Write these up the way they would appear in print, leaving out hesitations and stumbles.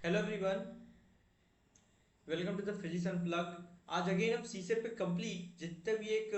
Hello everyone, welcome to the physics unplugged. आज again हम सीसेप पे कंप्लीट जितने भी एक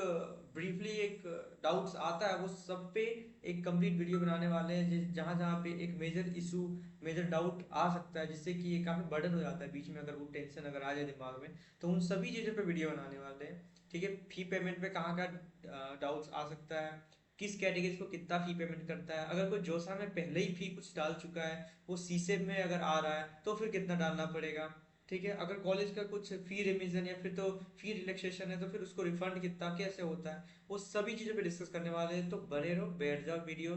ब्रीफली एक डाउट्स आता है वो सब पे एक कंप्लीट वीडियो बनाने वाले हैं, जहाँ जहाँ पे एक मेजर इशू मेजर डाउट आ सकता है, जिससे कि ये काफ़ी बर्डन हो जाता है बीच में, अगर वो टेंशन अगर आ जाए दिमाग में, तो उन सभी चीज़ों पे वीडियो बनाने वाले हैं। ठीक है, फी पेमेंट पे कहाँ का डाउट्स आ सकता है, किस कैटेगरी को कितना फी पेमेंट करता है, अगर कोई जोसा में पहले ही फी कुछ डाल चुका है वो सीसेप में अगर आ रहा है तो फिर कितना डालना पड़ेगा। ठीक है, अगर कॉलेज का कुछ फी रिमीजन या फिर तो फी रिलैक्सेशन है तो फिर उसको रिफंड कितना कैसे होता है, वो सभी चीज़ों पे डिस्कस करने वाले हैं। तो बने रहो, बैठ जाओ, वीडियो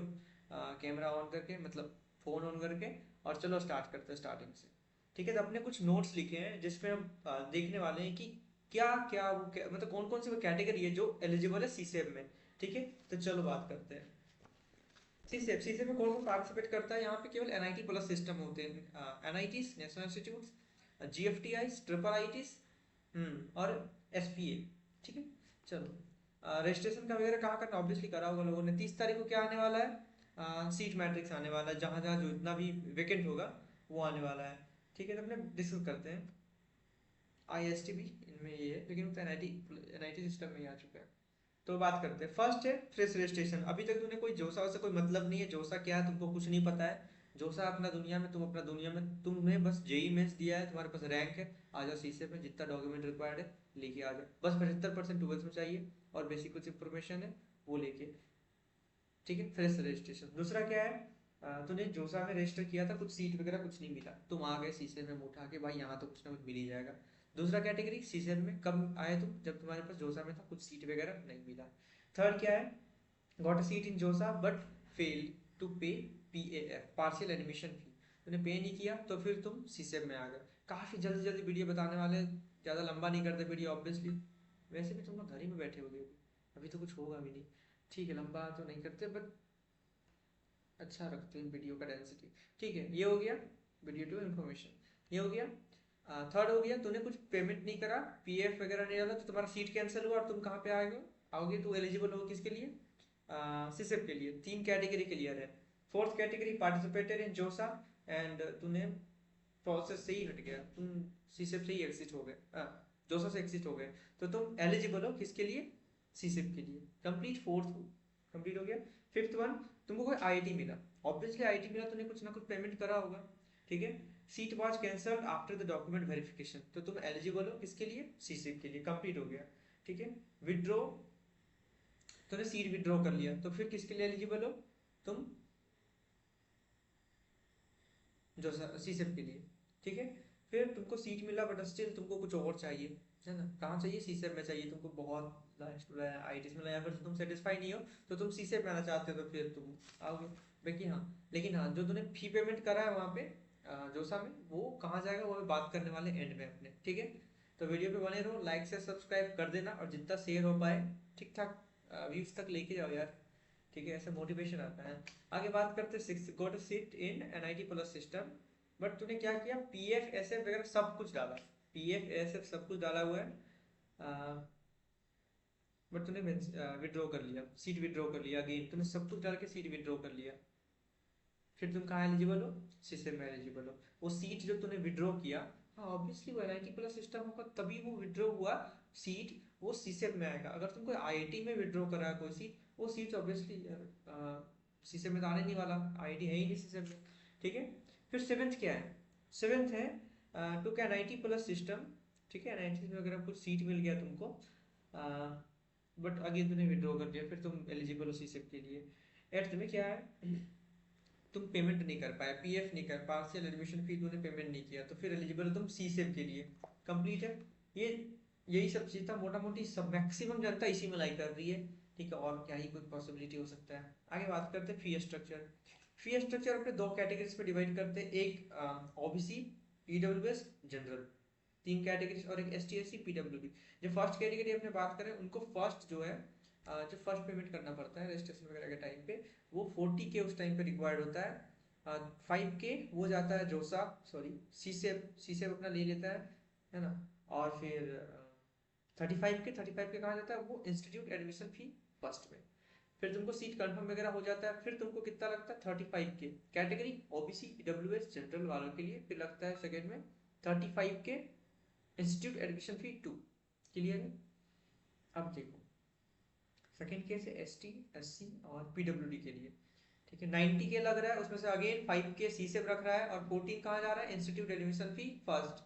कैमरा ऑन करके, मतलब फ़ोन ऑन करके, और चलो स्टार्ट करते हैं स्टार्टिंग से। ठीक है, तो अपने कुछ नोट्स लिखे हैं जिसमें हम देखने वाले हैं कि क्या क्या मतलब कौन कौन सी वो कैटेगरी है जो एलिजिबल है सीसेब में। ठीक है, तो चलो बात करते हैं। सीसेब सीसेब में कौन कौन पार्टिसिपेट करता है। यहाँ पे केवल एनआईटी प्लस सिस्टम होते हैं, NITs national institute, GFTI, triple ITs और एसपीए। ठीक है, चलो रजिस्ट्रेशन का वगैरह कहाँ करना ऑब्वियसली करा होगा लोगों ने। 30 तारीख को क्या आने वाला है, सीट मैट्रिक्स आने वाला है, जहाँ जहाँ जो इतना भी वेकेंट होगा वो आने वाला है। ठीक है, तो अपने डिस्कस करते हैं। आईएसटी भी इनमें ये है, लेकिन तो एनआईटी एनआईटी सिस्टम में ही आ चुका है। तो बात करते हैं, फर्स्ट है फ्रेश रजिस्ट्रेशन। अभी तक तूने कोई जोसा से कोई मतलब नहीं है, जोसा क्या है तुमको कुछ नहीं पता है। जोसा अपना दुनिया में, तुम अपना दुनिया में, तुमने बस जेई मेंस दिया है, तुम्हारे पास रैंक है, आ जाओ सीसे में, जितना डॉक्यूमेंट रिक्वायर्ड है लेके आ जाओ, बस 75% ट्वेल्थ में चाहिए और बेसिक कुछ इंफॉर्मेशन है वो लेके। ठीक है, फ्रेश रजिस्ट्रेशन। दूसरा क्या है, तूने जोसा में रजिस्टर किया था, कुछ सीट वगैरह कुछ नहीं मिला, तुम आ गए सीसे में मुंह उठा के, भाई यहाँ तो कुछ ना कुछ मिल ही जाएगा। दूसरा कैटेगरी, सीसे में कब आए तुम, जब तुम्हारे पास जोसा में था कुछ सीट वगैरह नहीं मिला। थर्ड क्या है, गॉट अ सीट इन जोसा बट फेल टू पे पीएफ, पार्शियल एडमिशन फी। तूने पे नहीं किया तो फिर तुम सीसेब में आ गए। काफ़ी जल्दी जल्दी वीडियो बताने वाले हैं, ज़्यादा लंबा नहीं करते वीडियो ऑब्वियसली। वैसे भी तुम लोग घर ही में बैठे होगे, अभी तो कुछ होगा भी नहीं। ठीक है, लंबा तो नहीं करते बट अच्छा रखते हैं वीडियो का डेंसिटी। ठीक है, ये हो गया वीडियो टू इन्फॉर्मेशन, ये हो गया। थर्ड हो गया, तूने कुछ पेमेंट नहीं करा, पीएफ वगैरह नहीं डाला, तो तुम्हारा सीट कैंसिल हुआ और तुम कहाँ पे आएगा, आओगे तो एलिजिबल हो किसके लिए, सिसेप के लिए। तीन कैटेगरी क्लियर है। फोर्थ कैटेगरी, पार्टिसिपेटेड इन जोसा एंड तूने प्रोसेस से ही हट गया, तुम सीसेप से ही एग्जिट हो गए, जोसा से एग्जिट हो गए, तो तुम एलिजिबल हो किसके लिए, सीसेप के लिए। कंप्लीट, फोर्थ कंप्लीट हो गया। फिफ्थ वन, तुमको कोई आईआईटी मिला, ऑब्वियसली आईआईटी मिला, तूने कुछ ना कुछ पेमेंट करा होगा। ठीक है, seat was cancelled after the document verification, तो तुम एलिजिबल हो किसके लिए, सीसेप के लिए, कंप्लीट हो गया। ठीक है, विड्रॉ, तूने सीट विड्रॉ कर लिया तो फिर किसके लिए एलिजिबल हो तुम, जो सीसेप के लिए। ठीक है, फिर तुमको सीट मिला बट स्टिल तुमको कुछ और चाहिए, है ना, कहाँ चाहिए, सीसेप में चाहिए तुमको, बहुत आईटीज में या फिर तुम सेटिस्फाई नहीं हो तो तुम सीसेप में आना चाहते हो तो फिर तुम आओगे। लेकिन हाँ, जो तूने फी पेमेंट करा है वहाँ पे जोसा में, वो कहाँ जाएगा वो बात करने वाले एंड में अपने। ठीक है, तो वीडियो पे बने रहो, लाइक से सब्सक्राइब कर देना और जितना शेयर हो पाए ठीक ठाक व्यूज तक लेके जाओ यार। ठीक है, ऐसे मोटिवेशन आता है। आगे बात करते हैं, six got a seat in NIT plus system, but तूने क्या किया, पीएफ एसएफ वगैरह सब कुछ डाला, पीएफ एसएफ सब कुछ डाला हुआ है, बट तूने विड्रॉ कर लिया, सीट विड्रॉ कर लिया, अगेन तूने सब कुछ डाल के सीट विड्रॉ कर लिया, फिर तुम कहाँ एलिजिबल हो, सिस्टम में एलिजिबल हो। वो सीट जो तूने विड्रॉ किया, हाँ ऑब्वियसली वो एनआईटी प्लस सिस्टम होगा तभी वो विड्रॉ हुआ सीट, वो सीसेप में आएगा। अगर तुम कोई आईआईटी में विड्रॉ करा है कोई सीट, वो सीट ऑब्वियसली सीसेप में तो आने नहीं वाला, आईआईटी है ही नहीं सीसेप में। ठीक है, फिर सेवेंथ क्या है, सेवेंथ है टू क्या, एनआईटी प्लस सिस्टम। ठीक है, एनआईटी में अगर कुछ सीट मिल गया तुमको, बट अगेन तूने विड्रॉ कर दिया, फिर तुम एलिजिबल हो सीसेप के लिए। एट्थ में क्या है, तुम पेमेंट नहीं कर पाए, पीएफ नहीं कर, पार्शियल एडमिशन फी तूने पेमेंट नहीं किया, तो फिर एलिजिबल हो तुम सी सेव के लिए। कंप्लीट है ये, यही सब चीज़ था मोटा मोटी, सब मैक्सिमम जनता इसी में लाई कर रही है। ठीक है, और क्या ही कोई पॉसिबिलिटी हो सकता है। आगे बात करते हैं फी स्ट्रक्चर। फी स्ट्रक्चर अपने दो कैटेगरीज पे डिवाइड करते हैं, एक ओबीसी, ईडब्ल्यूएस, जनरल, तीन कैटेगरीज, और एक एसटी एससी पीडब्ल्यूडी। जो फर्स्ट कैटेगरी अपने बात करें, उनको फर्स्ट जो है जो फर्स्ट पेमेंट करना पड़ता है रजिस्ट्रेशन वगैरह के टाइम पे, वो 40K उस टाइम पे रिक्वायर्ड होता है। 5K वो जाता है जोसा, सॉरी सीसेप अपना ले लेता है ना। और फिर 35K कहाँ जाता है, वो इंस्टीट्यूट एडमिशन फी फर्स्ट में। फिर तुमको सीट कंफर्म वगैरह हो जाता है, फिर तुमको कितना लगता है 35K। Category OBC EWS general वालों के लिए फिर लगता है सेकेंड में 35K। Institute admission fee 2। Clear है। अब देखो सेकेंड केस है एसटी एससी और पीडब्ल्यूडी के लिए, ठीक है। 90K लग रहा है, उसमें से अगेन 5K सीसेप रख रहा है और 14 कहाँ जा रहा है इंस्टीट्यूट एडमिशन फी फर्स्ट,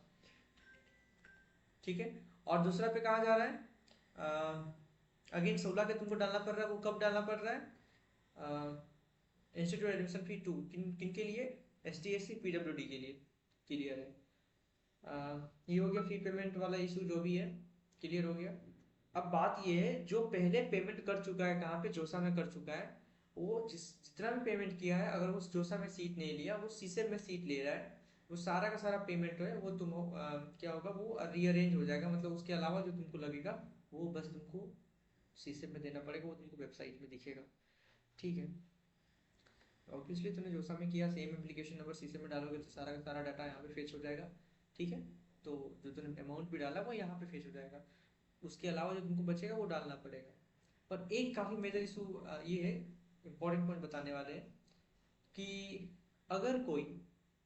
ठीक है। और दूसरा पे कहाँ जा रहा है अगेन 16 के तुमको डालना पड़ रहा है। वो कब डालना पड़ रहा है इंस्टीट्यूट एडमिशन फी 2 किन के लिए, S T S C PWD के लिए। क्लियर है। ये हो गया फी पेमेंट वाला इशू जो भी है, क्लियर हो गया। अब बात ये है जो पहले पेमेंट कर चुका है कहाँ पे, जोसा में कर चुका है, वो जितना भी पेमेंट किया है, अगर वो जोसा में सीट नहीं लिया, वो सीसेम में सीट ले रहा है, वो सारा का सारा पेमेंट है वो तुम क्या होगा, वो रीअरेंज हो जाएगा। मतलब उसके अलावा जो तुमको लगेगा वो बस तुमको सीसेम में देना पड़ेगा, वो तुमको वेबसाइट में दिखेगा, ठीक है। ऑब्वियसली तूने जोसा में किया, सेम एप्लीकेशन नंबर सीसेम में डालोगे तो सारा का सारा डाटा यहाँ पे फेच हो जाएगा, ठीक है। तो जो तूने अमाउंट भी डाला वो यहाँ पे फेच हो जाएगा, उसके अलावा जो तुमको बचेगा वो डालना पड़ेगा। पर एक काफ़ी मेजर इशू ये है, इंपॉर्टेंट पॉइंट बताने वाले हैं कि अगर कोई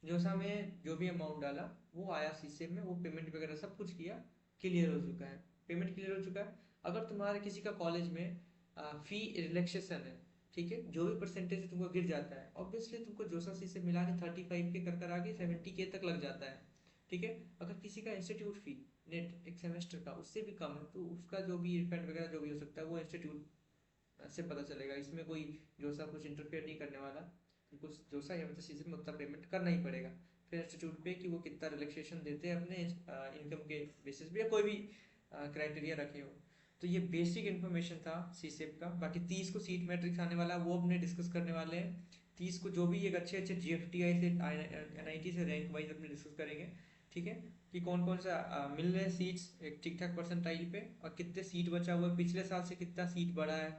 जोसा में जो भी अमाउंट डाला वो आया सीसेम में, वो पेमेंट वगैरह सब कुछ किया, क्लियर हो चुका है, पेमेंट क्लियर हो चुका है। अगर तुम्हारे किसी का कॉलेज में फी रिलैक्सेशन है, ठीक है, जो भी परसेंटेज तुमको गिर जाता है, ऑब्वियसली तुमको जोसा सी से मिला के 35K कर आगे 70K तक लग जाता है, ठीक है। अगर किसी का इंस्टीट्यूट फी नेट एक सेमेस्टर का उससे भी कम है तो उसका जो भी रिफंड वगैरह जो भी हो सकता है वो इंस्टीट्यूट से पता चलेगा। इसमें कोई जोसा कुछ इंटरफेयर नहीं करने वाला, कुछ जोसा या मतलब सीजन में उतना पेमेंट करना ही पड़ेगा। फिर इंस्टीट्यूट पे कि वो कितना रिलैक्सेशन देते हैं अपने इनकम के बेसिस पे या कोई भी क्राइटेरिया रखे हो। तो ये बेसिक इन्फॉर्मेशन था सीसेप का। बाकी 30 को सीट मैट्रिक्स आने वाला है वो अपने डिस्कस करने वाले हैं। 30 को जो भी एक अच्छे अच्छे GFTI से NIT से रैंक वाइज अपने डिस्कस करेंगे, ठीक है, कि कौन कौन सा मिल रहे हैं सीट्स एक ठीक ठाक परसेंटाइल पे और कितने सीट बचा हुआ है, पिछले साल से कितना सीट बढ़ा है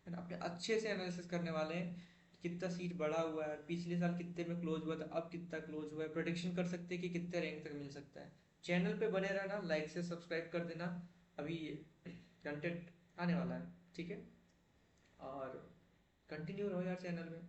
ना। अपने अच्छे से एनालिसिस करने वाले हैं कितना सीट बढ़ा हुआ है, पिछले साल कितने में क्लोज हुआ था, अब कितना क्लोज हुआ है, प्रोडिक्शन कर सकते हैं कि कितने रैंक तक मिल सकता है। चैनल पे बने रहना, लाइक से सब्सक्राइब कर देना, अभी कंटेंट आने वाला है, ठीक है। और कंटिन्यू रहो यार चैनल में।